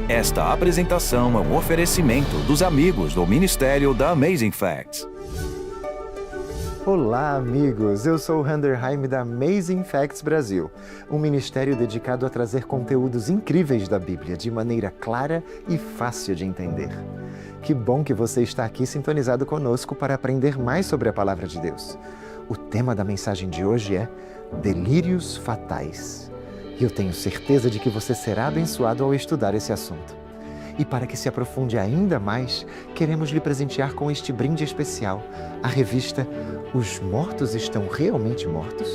Esta apresentação é um oferecimento dos amigos do Ministério da Amazing Facts. Olá, amigos! Eu sou o Handerheim da Amazing Facts Brasil, um ministério dedicado a trazer conteúdos incríveis da Bíblia de maneira clara e fácil de entender. Que bom que você está aqui sintonizado conosco para aprender mais sobre a Palavra de Deus. O tema da mensagem de hoje é Delírios Fatais. E eu tenho certeza de que você será abençoado ao estudar esse assunto. E para que se aprofunde ainda mais, queremos lhe presentear com este brinde especial, a revista Os Mortos Estão Realmente Mortos?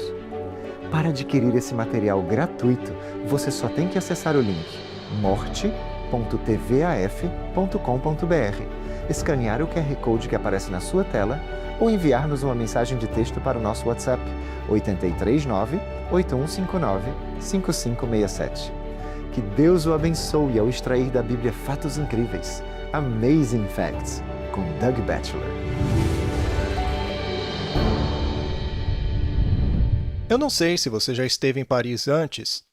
Para adquirir esse material gratuito, você só tem que acessar o link morte.tvaf.com.br, escanear o QR Code que aparece na sua tela ou enviar-nos uma mensagem de texto para o nosso WhatsApp 839-8159-5567. Que Deus o abençoe ao extrair da Bíblia fatos incríveis. Amazing Facts, com Doug Batchelor. Eu não sei se você já esteve em Paris antes,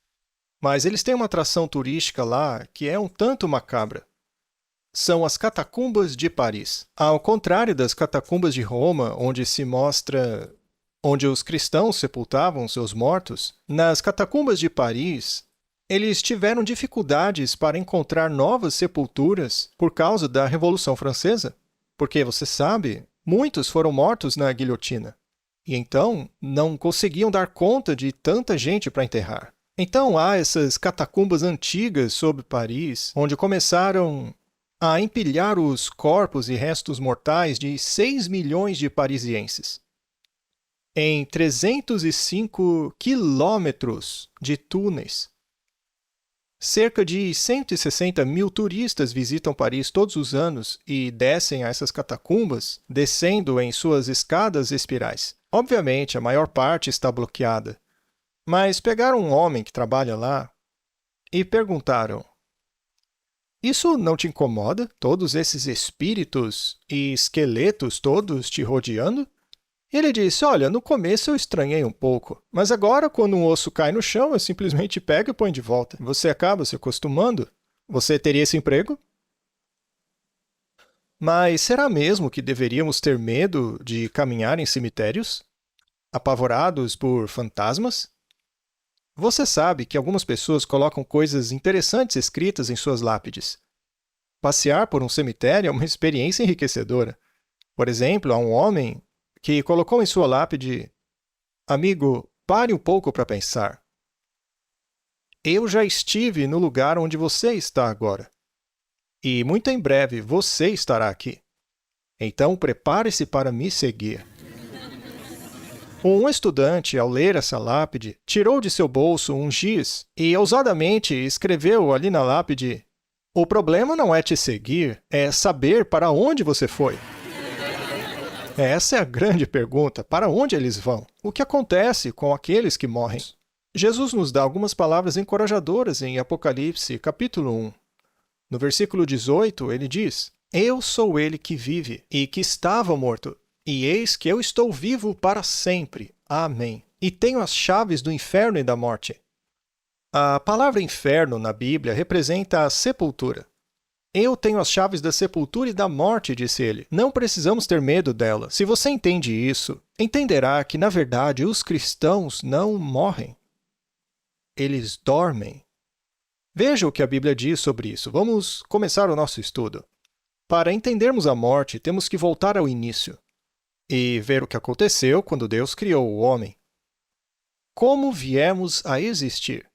mas eles têm uma atração turística lá que é um tanto macabra. São as catacumbas de Paris. Ao contrário das catacumbas de Roma, onde se mostra onde os cristãos sepultavam seus mortos, nas catacumbas de Paris, eles tiveram dificuldades para encontrar novas sepulturas por causa da Revolução Francesa. Porque, você sabe, muitos foram mortos na guilhotina. E então, não conseguiam dar conta de tanta gente para enterrar. Então, há essas catacumbas antigas sobre Paris, onde começaram a empilhar os corpos e restos mortais de 6 milhões de parisienses. Em 305 quilômetros de túneis. Cerca de 160 mil turistas visitam Paris todos os anos e descem a essas catacumbas, descendo em suas escadas espirais. Obviamente, a maior parte está bloqueada. Mas pegaram um homem que trabalha lá e perguntaram: isso não te incomoda? Todos esses espíritos e esqueletos todos te rodeando? Ele disse: olha, no começo eu estranhei um pouco, mas agora, quando um osso cai no chão, eu simplesmente pego e ponho de volta. Você acaba se acostumando. Você teria esse emprego? Mas será mesmo que deveríamos ter medo de caminhar em cemitérios? Apavorados por fantasmas? Você sabe que algumas pessoas colocam coisas interessantes escritas em suas lápides. Passear por um cemitério é uma experiência enriquecedora. Por exemplo, há um homem que colocou em sua lápide: amigo, pare um pouco para pensar. Eu já estive no lugar onde você está agora. E muito em breve você estará aqui. Então prepare-se para me seguir. Um estudante, ao ler essa lápide, tirou de seu bolso um giz e ousadamente escreveu ali na lápide: o problema não é te seguir, é saber para onde você foi. Essa é a grande pergunta: para onde eles vão? O que acontece com aqueles que morrem? Jesus nos dá algumas palavras encorajadoras em Apocalipse, capítulo 1. No versículo 18, ele diz: eu sou ele que vive e que estava morto, e eis que eu estou vivo para sempre. Amém. E tenho as chaves do inferno e da morte. A palavra inferno na Bíblia representa a sepultura. Eu tenho as chaves da sepultura e da morte, disse ele. Não precisamos ter medo dela. Se você entende isso, entenderá que, na verdade, os cristãos não morrem. Eles dormem. Veja o que a Bíblia diz sobre isso. Vamos começar o nosso estudo. Para entendermos a morte, temos que voltar ao início e ver o que aconteceu quando Deus criou o homem. Como viemos a existir?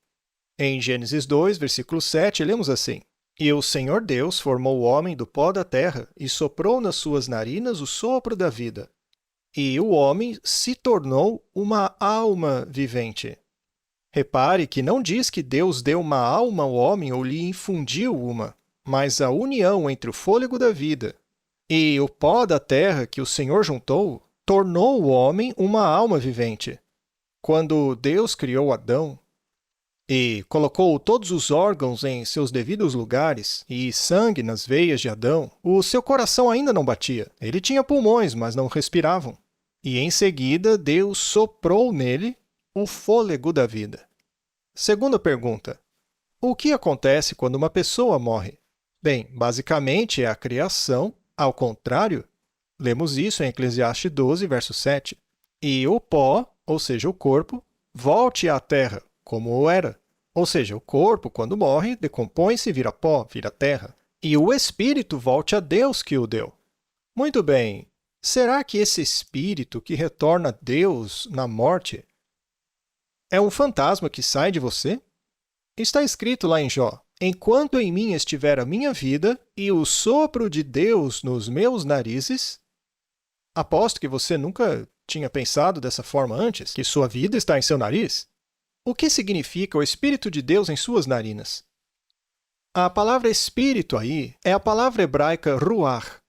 Em Gênesis 2, versículo 7, lemos assim: e o Senhor Deus formou o homem do pó da terra e soprou nas suas narinas o sopro da vida. E o homem se tornou uma alma vivente. Repare que não diz que Deus deu uma alma ao homem ou lhe infundiu uma, mas a união entre o fôlego da vida e o pó da terra que o Senhor juntou tornou o homem uma alma vivente. Quando Deus criou Adão e colocou todos os órgãos em seus devidos lugares e sangue nas veias de Adão, o seu coração ainda não batia. Ele tinha pulmões, mas não respiravam. E em seguida, Deus soprou nele o fôlego da vida. Segunda pergunta: O que acontece quando uma pessoa morre? Bem, basicamente é a criação, ao contrário. Lemos isso em Eclesiastes 12, verso 7. E o pó, ou seja, o corpo, volte à terra, como o era. Ou seja, o corpo, quando morre, decompõe-se e vira pó, vira terra. E o espírito volte a Deus que o deu. Muito bem, será que esse espírito que retorna a Deus na morte é um fantasma que sai de você? Está escrito lá em Jó: enquanto em mim estiver a minha vida e o sopro de Deus nos meus narizes. Aposto que você nunca tinha pensado dessa forma antes, que sua vida está em seu nariz. O que significa o Espírito de Deus em suas narinas? A palavra espírito aí é a palavra hebraica ruach,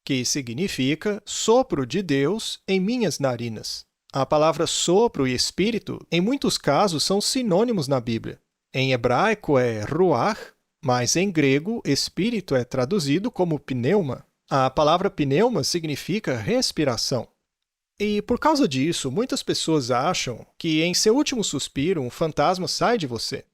que significa sopro de Deus em minhas narinas. A palavra sopro e espírito, em muitos casos, são sinônimos na Bíblia. Em hebraico é ruach, mas em grego, espírito é traduzido como pneuma. A palavra pneuma significa respiração. E por causa disso, muitas pessoas acham que em seu último suspiro um fantasma sai de você.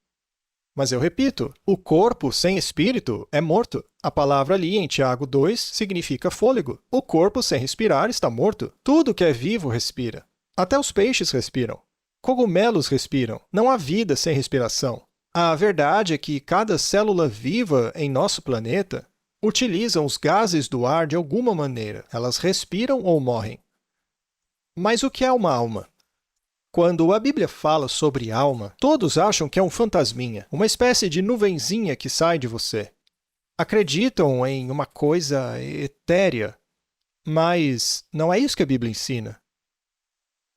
Mas eu repito, o corpo sem espírito é morto. A palavra ali em Tiago 2 significa fôlego. O corpo sem respirar está morto. Tudo que é vivo respira. Até os peixes respiram. Cogumelos respiram. Não há vida sem respiração. A verdade é que cada célula viva em nosso planeta utilizam os gases do ar de alguma maneira. Elas respiram ou morrem. Mas o que é uma alma? Quando a Bíblia fala sobre alma, todos acham que é um fantasminha, uma espécie de nuvenzinha que sai de você. Acreditam em uma coisa etérea, mas não é isso que a Bíblia ensina.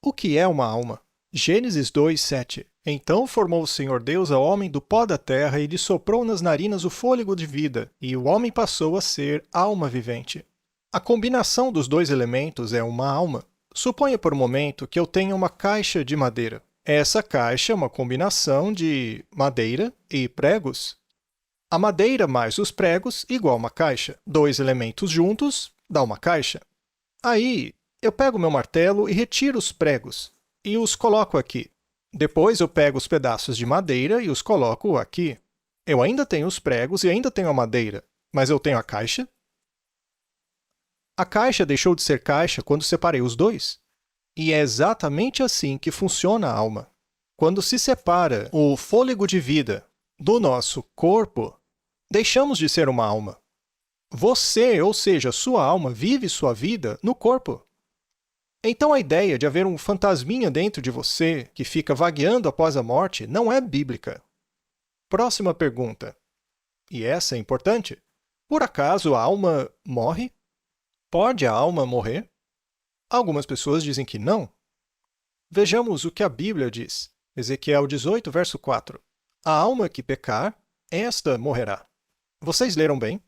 O que é uma alma? Gênesis 2, 7. Então formou o Senhor Deus ao homem do pó da terra e lhe soprou nas narinas o fôlego de vida, e o homem passou a ser alma vivente. A combinação dos dois elementos é uma alma. Suponha por um momento que eu tenha uma caixa de madeira. Essa caixa é uma combinação de madeira e pregos. A madeira mais os pregos igual uma caixa. Dois elementos juntos dá uma caixa. Aí, eu pego meu martelo e retiro os pregos e os coloco aqui. Depois eu pego os pedaços de madeira e os coloco aqui. Eu ainda tenho os pregos e ainda tenho a madeira, mas eu tenho a caixa? A caixa deixou de ser caixa quando separei os dois. E é exatamente assim que funciona a alma. Quando se separa o fôlego de vida do nosso corpo, deixamos de ser uma alma. Você, ou seja, sua alma, vive sua vida no corpo. Então a ideia de haver um fantasminha dentro de você que fica vagueando após a morte não é bíblica. Próxima pergunta. E essa é importante. Por acaso a alma morre? Pode a alma morrer? Algumas pessoas dizem que não. Vejamos o que a Bíblia diz. Ezequiel 18, verso 4. A alma que pecar, esta morrerá. Vocês leram bem?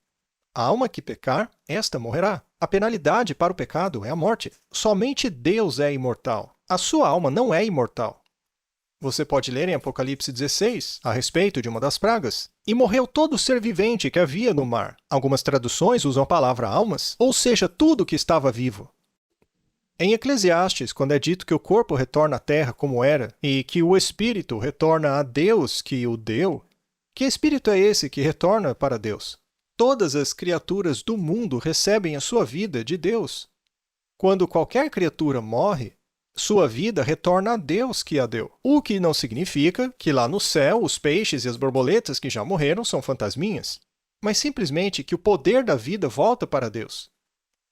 A alma que pecar, esta morrerá. A penalidade para o pecado é a morte. Somente Deus é imortal. A sua alma não é imortal. Você pode ler em Apocalipse 16, a respeito de uma das pragas. E morreu todo ser vivente que havia no mar. Algumas traduções usam a palavra almas, ou seja, tudo que estava vivo. Em Eclesiastes, quando é dito que o corpo retorna à terra como era, e que o espírito retorna a Deus que o deu, que espírito é esse que retorna para Deus? Todas as criaturas do mundo recebem a sua vida de Deus. Quando qualquer criatura morre, sua vida retorna a Deus que a deu. O que não significa que lá no céu os peixes e as borboletas que já morreram são fantasminhas, mas simplesmente que o poder da vida volta para Deus.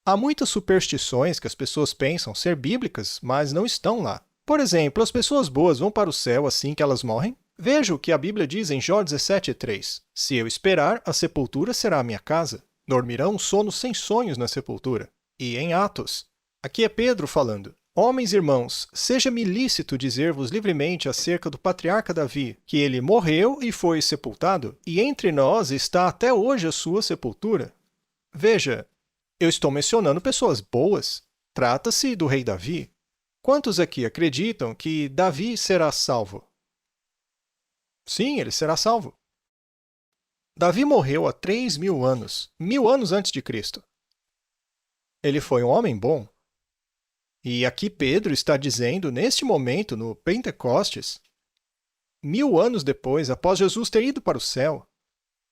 Há muitas superstições que as pessoas pensam ser bíblicas, mas não estão lá. Por exemplo, as pessoas boas vão para o céu assim que elas morrem? Veja o que a Bíblia diz em Jó 17:3. Se eu esperar, a sepultura será a minha casa. Dormirão um sono sem sonhos na sepultura. E em Atos. Aqui é Pedro falando. Homens e irmãos, seja-me lícito dizer-vos livremente acerca do patriarca Davi, que ele morreu e foi sepultado, e entre nós está até hoje a sua sepultura. Veja, eu estou mencionando pessoas boas. Trata-se do rei Davi. Quantos aqui acreditam que Davi será salvo? Sim, ele será salvo. Davi morreu há 3.000 anos, 1.000 anos antes de Cristo. Ele foi um homem bom. E aqui Pedro está dizendo, neste momento, no Pentecostes, 1000 anos depois, após Jesus ter ido para o céu.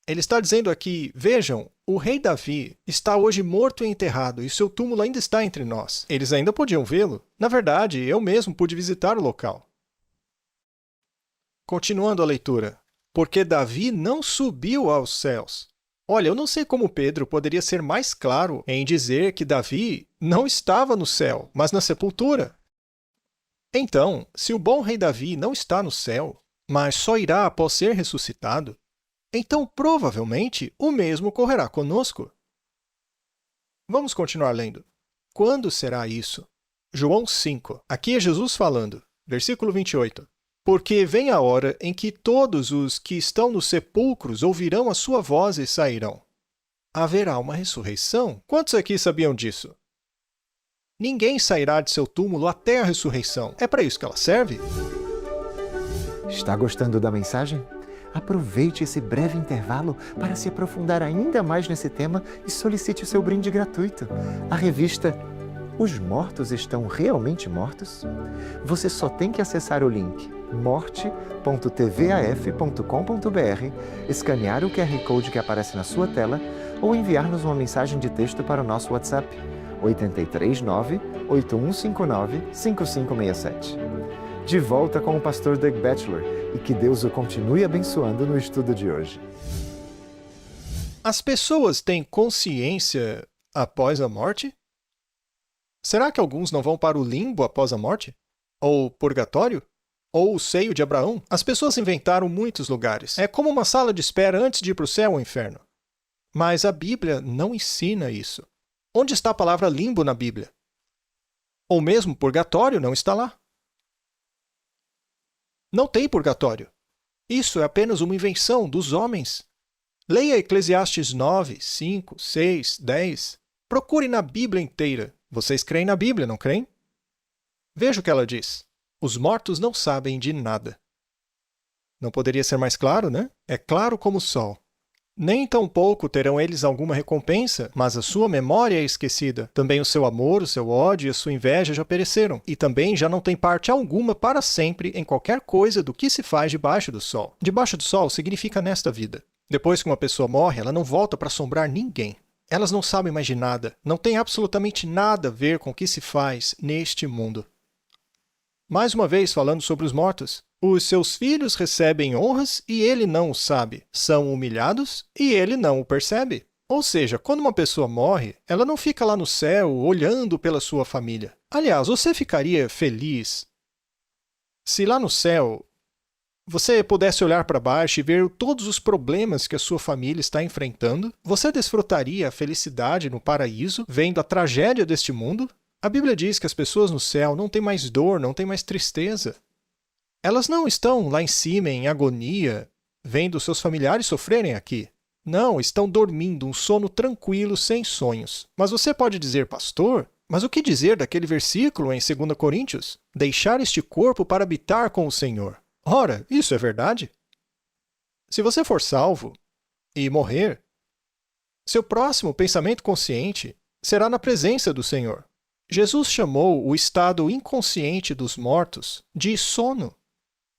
Ele está dizendo aqui, vejam, o rei Davi está hoje morto e enterrado, e seu túmulo ainda está entre nós. Eles ainda podiam vê-lo. Na verdade, eu mesmo pude visitar o local. Continuando a leitura. Porque Davi não subiu aos céus. Olha, eu não sei como Pedro poderia ser mais claro em dizer que Davi não estava no céu, mas na sepultura. Então, se o bom rei Davi não está no céu, mas só irá após ser ressuscitado, então provavelmente o mesmo ocorrerá conosco. Vamos continuar lendo. Quando será isso? João 5. Aqui é Jesus falando. Versículo 28. Porque vem a hora em que todos os que estão nos sepulcros ouvirão a sua voz e sairão. Haverá uma ressurreição? Quantos aqui sabiam disso? Ninguém sairá de seu túmulo até a ressurreição. É para isso que ela serve? Está gostando da mensagem? Aproveite esse breve intervalo para se aprofundar ainda mais nesse tema e solicite o seu brinde gratuito. A revista Os Mortos Estão Realmente Mortos? Você só tem que acessar o link morte.tvaf.com.br, escanear o QR Code que aparece na sua tela ou enviar-nos uma mensagem de texto para o nosso WhatsApp 839-8159-5567. De volta com o pastor Doug Batchelor e que Deus o continue abençoando no estudo de hoje. As pessoas têm consciência após a morte? Será que alguns não vão para o limbo após a morte? Ou purgatório? Ou o seio de Abraão? As pessoas inventaram muitos lugares. É como uma sala de espera antes de ir para o céu ou inferno. Mas a Bíblia não ensina isso. Onde está a palavra limbo na Bíblia? Ou mesmo purgatório não está lá. Não tem purgatório. Isso é apenas uma invenção dos homens. Leia Eclesiastes 9, 5, 6, 10. Procure na Bíblia inteira. Vocês creem na Bíblia, não creem? Veja o que ela diz. Os mortos não sabem de nada. Não poderia ser mais claro, né? É claro como o sol. Nem tampouco terão eles alguma recompensa, mas a sua memória é esquecida. Também o seu amor, o seu ódio e a sua inveja já pereceram. E também já não tem parte alguma para sempre em qualquer coisa do que se faz debaixo do sol. Debaixo do sol significa nesta vida. Depois que uma pessoa morre, ela não volta para assombrar ninguém. Elas não sabem mais de nada. Não tem absolutamente nada a ver com o que se faz neste mundo. Mais uma vez, falando sobre os mortos. Os seus filhos recebem honras e ele não o sabe. São humilhados e ele não o percebe. Ou seja, quando uma pessoa morre, ela não fica lá no céu olhando pela sua família. Aliás, você ficaria feliz se lá no céu você pudesse olhar para baixo e ver todos os problemas que a sua família está enfrentando? Você desfrutaria a felicidade no paraíso, vendo a tragédia deste mundo? A Bíblia diz que as pessoas no céu não têm mais dor, não têm mais tristeza. Elas não estão lá em cima em agonia, vendo seus familiares sofrerem aqui. Não, estão dormindo um sono tranquilo, sem sonhos. Mas você pode dizer, pastor, mas o que dizer daquele versículo em 2 Coríntios? Deixar este corpo para habitar com o Senhor. Ora, isso é verdade? Se você for salvo e morrer, seu próximo pensamento consciente será na presença do Senhor. Jesus chamou o estado inconsciente dos mortos de sono.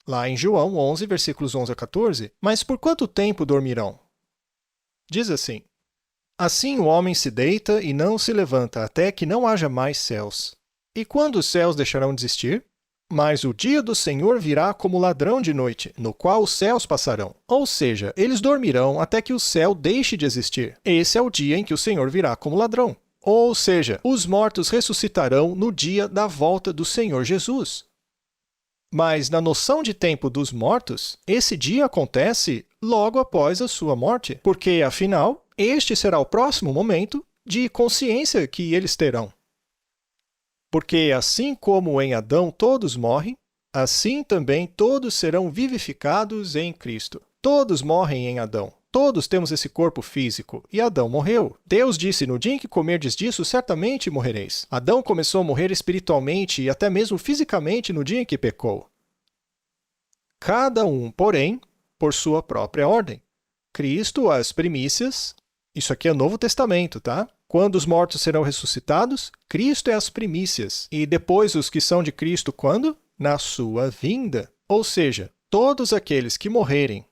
Lá em João 11, versículos 11 a 14, mas por quanto tempo dormirão? Diz assim, assim o homem se deita e não se levanta até que não haja mais céus. E quando os céus deixarão de existir? Mas o dia do Senhor virá como ladrão de noite, no qual os céus passarão. Ou seja, eles dormirão até que o céu deixe de existir. Esse é o dia em que o Senhor virá como ladrão. Ou seja, os mortos ressuscitarão no dia da volta do Senhor Jesus. Mas na noção de tempo dos mortos, esse dia acontece logo após a sua morte, porque, afinal, este será o próximo momento de consciência que eles terão. Porque assim como em Adão todos morrem, assim também todos serão vivificados em Cristo. Todos morrem em Adão. Todos temos esse corpo físico, e Adão morreu. Deus disse, no dia em que comerdes disso, certamente morrereis. Adão começou a morrer espiritualmente e até mesmo fisicamente no dia em que pecou. Cada um, porém, por sua própria ordem. Cristo, as primícias. Isso aqui é Novo Testamento, tá? Quando os mortos serão ressuscitados, Cristo é as primícias. E depois os que são de Cristo, quando? Na sua vinda. Ou seja, Todos aqueles que morrerem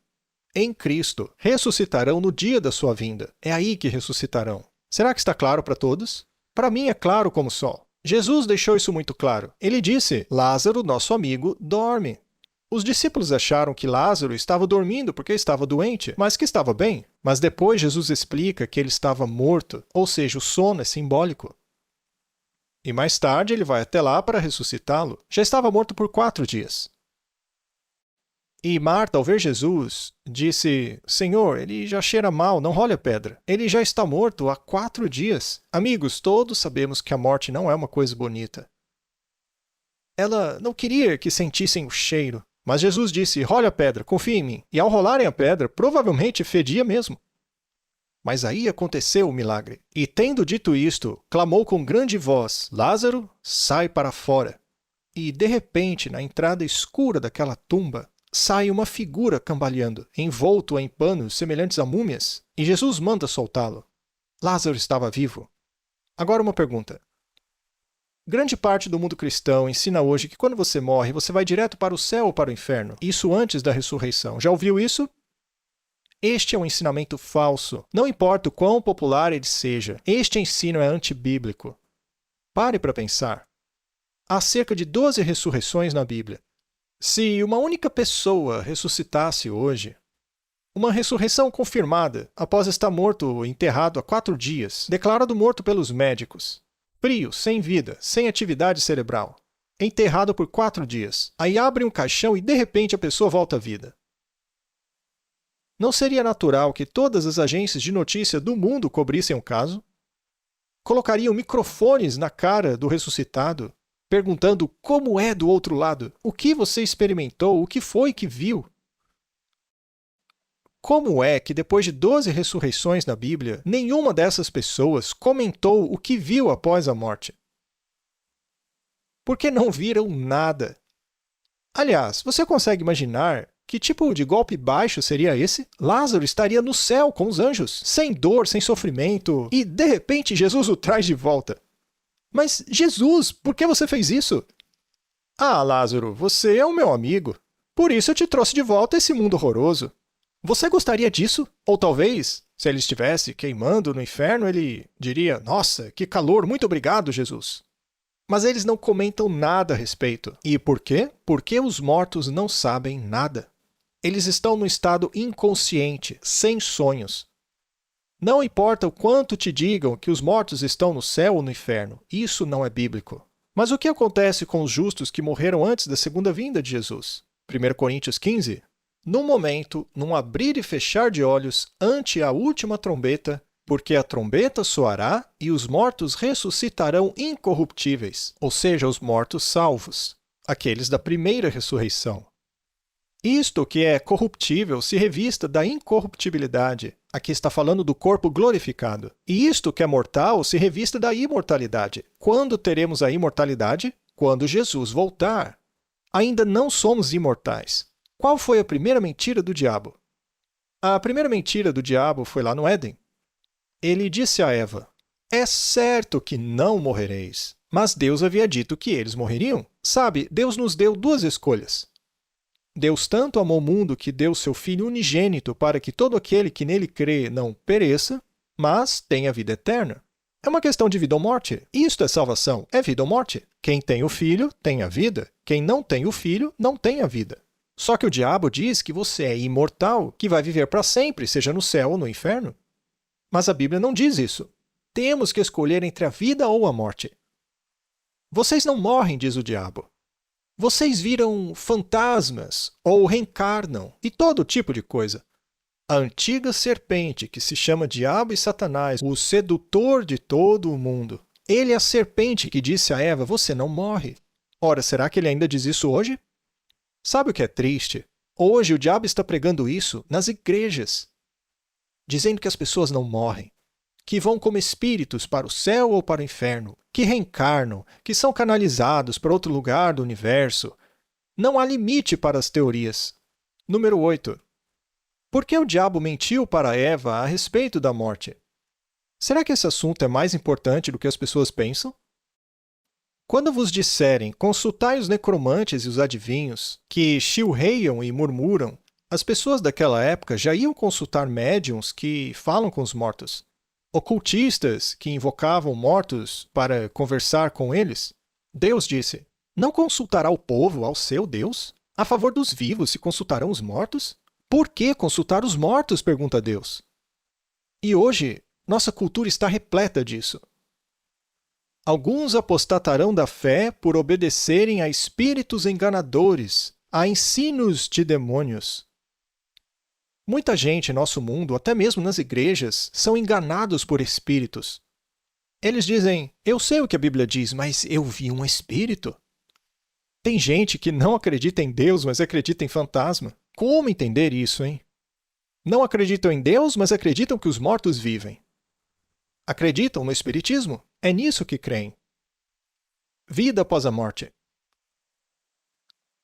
em Cristo ressuscitarão no dia da sua vinda. É aí que ressuscitarão. Será que está claro para todos? Para mim é claro como o sol. Jesus deixou isso muito claro. Ele disse: Lázaro, nosso amigo, dorme. Os discípulos acharam que Lázaro estava dormindo porque estava doente, mas que estava bem. Mas depois Jesus explica que ele estava morto, ou seja, o sono é simbólico. E mais tarde ele vai até lá para ressuscitá-lo. Já estava morto por 4 dias. E Marta, ao ver Jesus, disse: Senhor, ele já cheira mal, não role a pedra. Ele já está morto há 4 dias. Amigos, todos sabemos que a morte não é uma coisa bonita. Ela não queria que sentissem o cheiro. Mas Jesus disse: role a pedra, confie em mim. E ao rolarem a pedra, provavelmente fedia mesmo. Mas aí aconteceu o milagre. E tendo dito isto, clamou com grande voz: Lázaro, sai para fora. E de repente, na entrada escura daquela tumba, sai uma figura cambaleando, envolto em panos semelhantes a múmias, e Jesus manda soltá-lo. Lázaro estava vivo. Agora uma pergunta. Grande parte do mundo cristão ensina hoje que quando você morre, você vai direto para o céu ou para o inferno. Isso antes da ressurreição. Já ouviu isso? Este é um ensinamento falso. Não importa o quão popular ele seja, este ensino é antibíblico. Pare para pensar. Há cerca de 12 ressurreições na Bíblia. Se uma única pessoa ressuscitasse hoje, uma ressurreição confirmada após estar morto ou enterrado há 4 dias, declarado morto pelos médicos, frio, sem vida, sem atividade cerebral, enterrado por 4 dias, aí abre um caixão e de repente a pessoa volta à vida. Não seria natural que todas as agências de notícia do mundo cobrissem o caso? Colocariam microfones na cara do ressuscitado, perguntando como é do outro lado, o que você experimentou, o que foi que viu? Como é que depois de 12 ressurreições na Bíblia, nenhuma dessas pessoas comentou o que viu após a morte? Porque não viram nada. Aliás, você consegue imaginar que tipo de golpe baixo seria esse? Lázaro estaria no céu com os anjos, sem dor, sem sofrimento, e de repente Jesus o traz de volta. Mas, Jesus, por que você fez isso? Ah, Lázaro, você é o meu amigo. Por isso eu te trouxe de volta a esse mundo horroroso. Você gostaria disso? Ou talvez, se ele estivesse queimando no inferno, ele diria: nossa, que calor, muito obrigado, Jesus. Mas eles não comentam nada a respeito. E por quê? Porque os mortos não sabem nada. Eles estão no estado inconsciente, sem sonhos. Não importa o quanto te digam que os mortos estão no céu ou no inferno, isso não é bíblico. Mas o que acontece com os justos que morreram antes da segunda vinda de Jesus? 1 Coríntios 15. Num momento, num abrir e fechar de olhos, ante a última trombeta, porque a trombeta soará e os mortos ressuscitarão incorruptíveis, ou seja, os mortos salvos, aqueles da primeira ressurreição. Isto que é corruptível se revista da incorruptibilidade. Aqui está falando do corpo glorificado. E isto que é mortal se revista da imortalidade. Quando teremos a imortalidade? Quando Jesus voltar. Ainda não somos imortais. Qual foi a primeira mentira do diabo? A primeira mentira do diabo foi lá no Éden. Ele disse a Eva: é certo que não morrereis. Mas Deus havia dito que eles morreriam. Sabe, Deus nos deu 2 escolhas. Deus tanto amou o mundo que deu seu Filho unigênito para que todo aquele que nele crê não pereça, mas tenha vida eterna. É uma questão de vida ou morte. Isto é salvação, é vida ou morte. Quem tem o Filho tem a vida. Quem não tem o Filho não tem a vida. Só que o diabo diz que você é imortal, que vai viver para sempre, seja no céu ou no inferno. Mas a Bíblia não diz isso. Temos que escolher entre a vida ou a morte. Vocês não morrem, diz o diabo. Vocês viram fantasmas ou reencarnam e todo tipo de coisa. A antiga serpente que se chama Diabo e Satanás, o sedutor de todo o mundo. Ele é a serpente que disse a Eva: você não morre. Ora, será que ele ainda diz isso hoje? Sabe o que é triste? Hoje o diabo está pregando isso nas igrejas, dizendo que as pessoas não morrem, que vão como espíritos para o céu ou para o inferno, que reencarnam, que são canalizados para outro lugar do universo. Não há limite para as teorias. Número 8. Por que o diabo mentiu para Eva a respeito da morte? Será que esse assunto é mais importante do que as pessoas pensam? Quando vos disserem, consultai os necromantes e os adivinhos, que chilreiam e murmuram, as pessoas daquela época já iam consultar médiuns que falam com os mortos, ocultistas que invocavam mortos para conversar com eles. Deus disse, não consultará o povo ao seu Deus? A favor dos vivos se consultarão os mortos? Por que consultar os mortos? Pergunta Deus. E hoje, nossa cultura está repleta disso. Alguns apostatarão da fé por obedecerem a espíritos enganadores, a ensinos de demônios. Muita gente em nosso mundo, até mesmo nas igrejas, são enganados por espíritos. Eles dizem, eu sei o que a Bíblia diz, mas eu vi um espírito. Tem gente que não acredita em Deus, mas acredita em fantasma. Como entender isso, hein? Não acreditam em Deus, mas acreditam que os mortos vivem. Acreditam no espiritismo? É nisso que creem. Vida após a morte.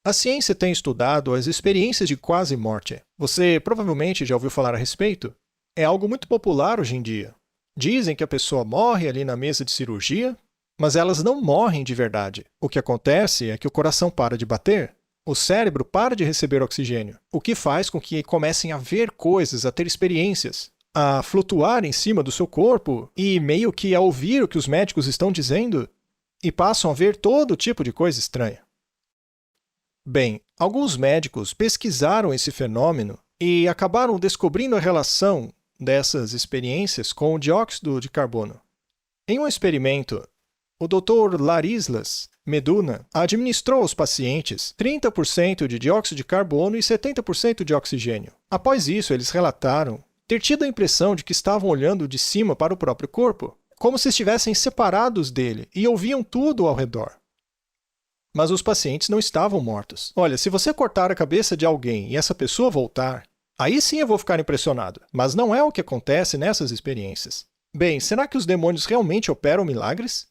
A ciência tem estudado as experiências de quase morte. Você provavelmente já ouviu falar a respeito? É algo muito popular hoje em dia. Dizem que a pessoa morre ali na mesa de cirurgia, mas elas não morrem de verdade. O que acontece é que o coração para de bater, o cérebro para de receber oxigênio, o que faz com que comecem a ver coisas, a ter experiências, a flutuar em cima do seu corpo e meio que a ouvir o que os médicos estão dizendo e passam a ver todo tipo de coisa estranha. Bem, alguns médicos pesquisaram esse fenômeno e acabaram descobrindo a relação dessas experiências com o dióxido de carbono. Em um experimento, o Dr. Larislas Meduna administrou aos pacientes 30% de dióxido de carbono e 70% de oxigênio. Após isso, eles relataram ter tido a impressão de que estavam olhando de cima para o próprio corpo, como se estivessem separados dele e ouviam tudo ao redor. Mas os pacientes não estavam mortos. Olha, se você cortar a cabeça de alguém e essa pessoa voltar, aí sim eu vou ficar impressionado. Mas não é o que acontece nessas experiências. Bem, será que os demônios realmente operam milagres?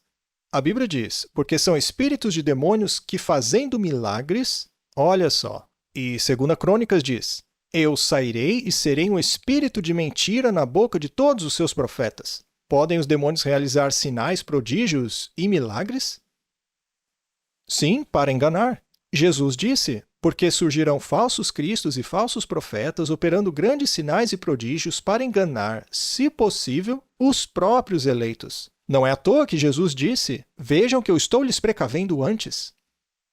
A Bíblia diz, porque são espíritos de demônios que fazendo milagres, olha só. E 2 Crônicas diz, eu sairei e serei um espírito de mentira na boca de todos os seus profetas. Podem os demônios realizar sinais, prodígios e milagres? Sim, para enganar. Jesus disse, porque surgirão falsos cristos e falsos profetas operando grandes sinais e prodígios para enganar, se possível, os próprios eleitos. Não é à toa que Jesus disse, vejam que eu estou lhes precavendo antes.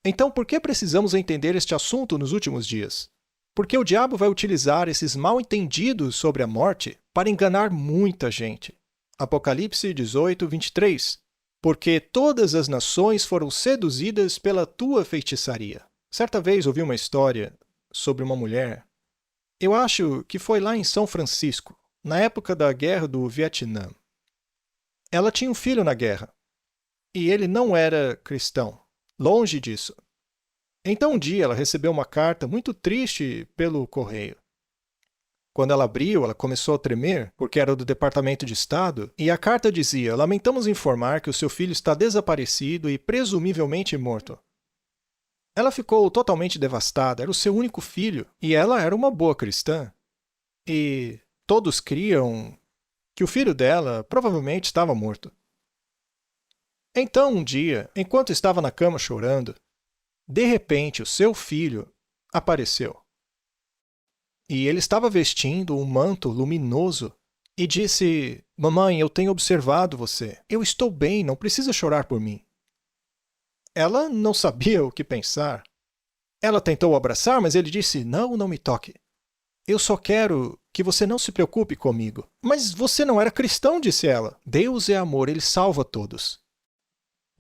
Então, por que precisamos entender este assunto nos últimos dias? Porque o diabo vai utilizar esses mal-entendidos sobre a morte para enganar muita gente. Apocalipse 18, 23. Porque todas as nações foram seduzidas pela tua feitiçaria. Certa vez ouvi uma história sobre uma mulher. Eu acho que foi lá em São Francisco, na época da Guerra do Vietnã. Ela tinha um filho na guerra. E ele não era cristão. Longe disso. Então um dia ela recebeu uma carta muito triste pelo correio. Quando ela abriu, ela começou a tremer, porque era do Departamento de Estado, e a carta dizia, lamentamos informar que o seu filho está desaparecido e presumivelmente morto. Ela ficou totalmente devastada, era o seu único filho, e ela era uma boa cristã. E todos criam que o filho dela provavelmente estava morto. Então, um dia, enquanto estava na cama chorando, de repente o seu filho apareceu. E ele estava vestindo um manto luminoso e disse, mamãe, eu tenho observado você. Eu estou bem, não precisa chorar por mim. Ela não sabia o que pensar. Ela tentou o abraçar, mas ele disse, não, não me toque. Eu só quero que você não se preocupe comigo. Mas você não era cristão, disse ela. Deus é amor, ele salva todos.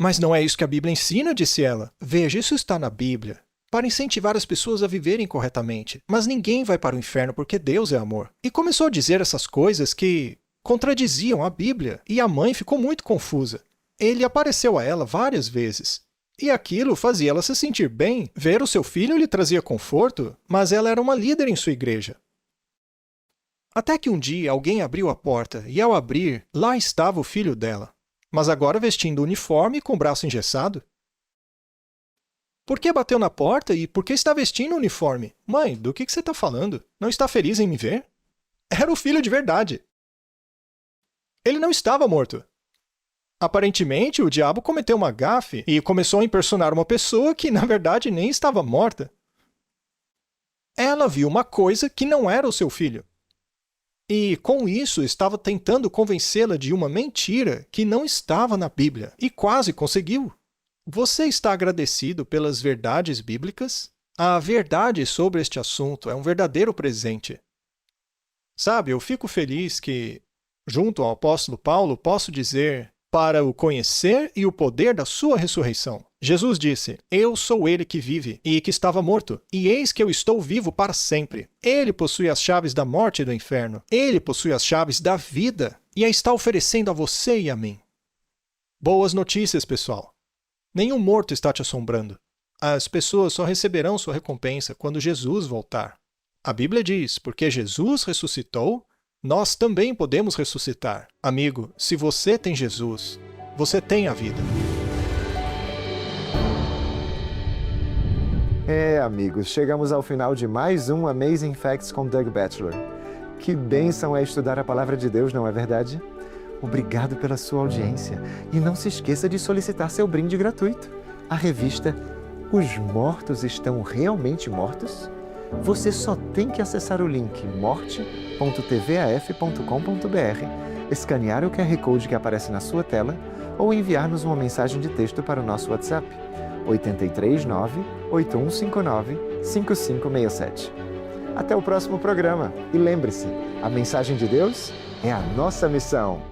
Mas não é isso que a Bíblia ensina, disse ela. Veja, isso está na Bíblia, para incentivar as pessoas a viverem corretamente. Mas ninguém vai para o inferno porque Deus é amor. E começou a dizer essas coisas que contradiziam a Bíblia, e a mãe ficou muito confusa. Ele apareceu a ela várias vezes. E aquilo fazia ela se sentir bem. Ver o seu filho lhe trazia conforto, mas ela era uma líder em sua igreja. Até que um dia alguém abriu a porta, e ao abrir, lá estava o filho dela. Mas agora vestindo o uniforme e com o braço engessado. Por que bateu na porta e por que está vestindo o uniforme? Mãe, do que você está falando? Não está feliz em me ver? Era o filho de verdade. Ele não estava morto. Aparentemente, o diabo cometeu uma gafe e começou a impersonar uma pessoa que, na verdade, nem estava morta. Ela viu uma coisa que não era o seu filho. E, com isso, estava tentando convencê-la de uma mentira que não estava na Bíblia. E quase conseguiu. Você está agradecido pelas verdades bíblicas? A verdade sobre este assunto é um verdadeiro presente. Sabe, eu fico feliz que, junto ao apóstolo Paulo, posso dizer, para o conhecer e o poder da sua ressurreição. Jesus disse, eu sou ele que vive e que estava morto, e eis que eu estou vivo para sempre. Ele possui as chaves da morte e do inferno. Ele possui as chaves da vida e a está oferecendo a você e a mim. Boas notícias, pessoal. Nenhum morto está te assombrando. As pessoas só receberão sua recompensa quando Jesus voltar. A Bíblia diz, porque Jesus ressuscitou, nós também podemos ressuscitar. Amigo, se você tem Jesus, você tem a vida. Amigos, chegamos ao final de mais um Amazing Facts com Doug Batchelor. Que bênção é estudar a Palavra de Deus, não é verdade? Obrigado pela sua audiência. E não se esqueça de solicitar seu brinde gratuito. A revista Os Mortos Estão Realmente Mortos? Você só tem que acessar o link morte.tvaf.com.br, escanear o QR Code que aparece na sua tela ou enviar-nos uma mensagem de texto para o nosso WhatsApp 839-8159-5567. Até o próximo programa e lembre-se, a mensagem de Deus é a nossa missão.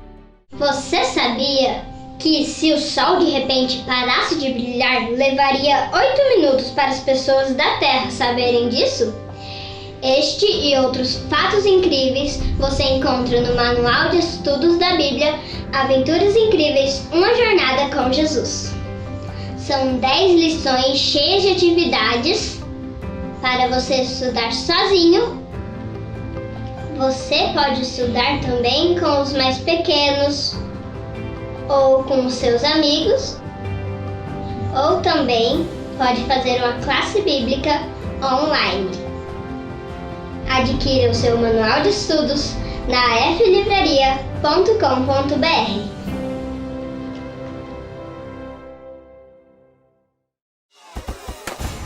Você sabia que se o sol de repente parasse de brilhar, levaria 8 minutos para as pessoas da Terra saberem disso? Este e outros fatos incríveis você encontra no Manual de Estudos da Bíblia, Aventuras Incríveis, uma jornada com Jesus. São 10 lições cheias de atividades para você estudar sozinho. Você pode estudar também com os mais pequenos, ou com os seus amigos, ou também pode fazer uma classe bíblica online. Adquira o seu manual de estudos na aflivraria.com.br.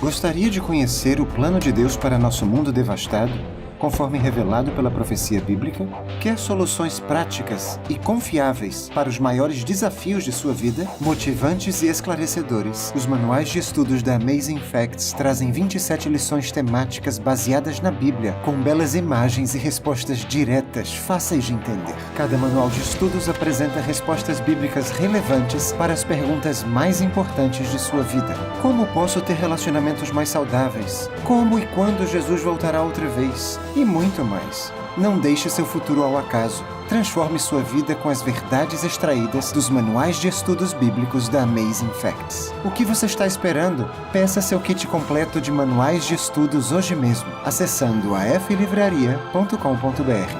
Gostaria de conhecer o plano de Deus para nosso mundo devastado, conforme revelado pela profecia bíblica? Quer soluções práticas e confiáveis para os maiores desafios de sua vida? Motivantes e esclarecedores, os manuais de estudos da Amazing Facts trazem 27 lições temáticas baseadas na Bíblia, com belas imagens e respostas diretas, fáceis de entender. Cada manual de estudos apresenta respostas bíblicas relevantes para as perguntas mais importantes de sua vida. Como posso ter relacionamentos mais saudáveis? Como e quando Jesus voltará outra vez? E muito mais. Não deixe seu futuro ao acaso. Transforme sua vida com as verdades extraídas dos manuais de estudos bíblicos da Amazing Facts. O que você está esperando? Peça seu kit completo de manuais de estudos hoje mesmo, acessando aflivraria.com.br.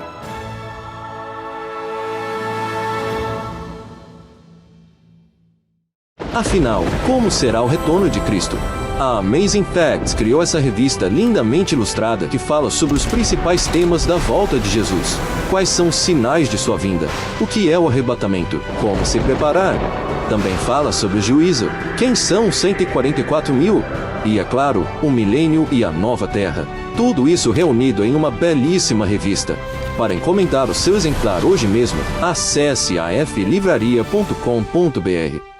Afinal, como será o retorno de Cristo? A Amazing Facts criou essa revista lindamente ilustrada que fala sobre os principais temas da volta de Jesus. Quais são os sinais de sua vinda? O que é o arrebatamento? Como se preparar? Também fala sobre o juízo. Quem são os 144 mil? E, é claro, o milênio e a nova terra. Tudo isso reunido em uma belíssima revista. Para encomendar o seu exemplar hoje mesmo, acesse aflivraria.com.br.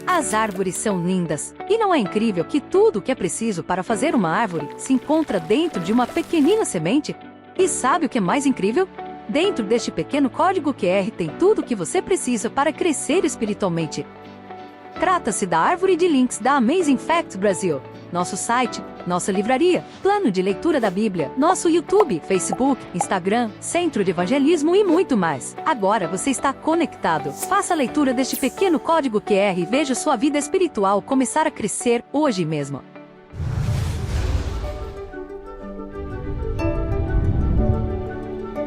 As árvores são lindas. E não é incrível que tudo o que é preciso para fazer uma árvore se encontra dentro de uma pequenina semente? E sabe o que é mais incrível? Dentro deste pequeno código QR tem tudo o que você precisa para crescer espiritualmente. Trata-se da árvore de links da Amazing Facts Brasil. Nosso site, nossa livraria, plano de leitura da Bíblia, nosso YouTube, Facebook, Instagram, Centro de Evangelismo e muito mais. Agora você está conectado. Faça a leitura deste pequeno código QR e veja sua vida espiritual começar a crescer hoje mesmo.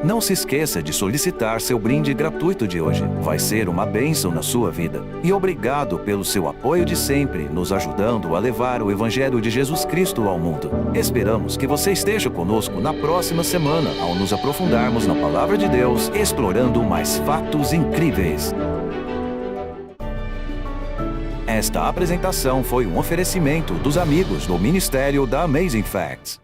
Não se esqueça de solicitar seu brinde gratuito de hoje. Vai ser uma bênção na sua vida. E obrigado pelo seu apoio de sempre, nos ajudando a levar o Evangelho de Jesus Cristo ao mundo. Esperamos que você esteja conosco na próxima semana, ao nos aprofundarmos na Palavra de Deus, explorando mais fatos incríveis. Esta apresentação foi um oferecimento dos amigos do Ministério da Amazing Facts.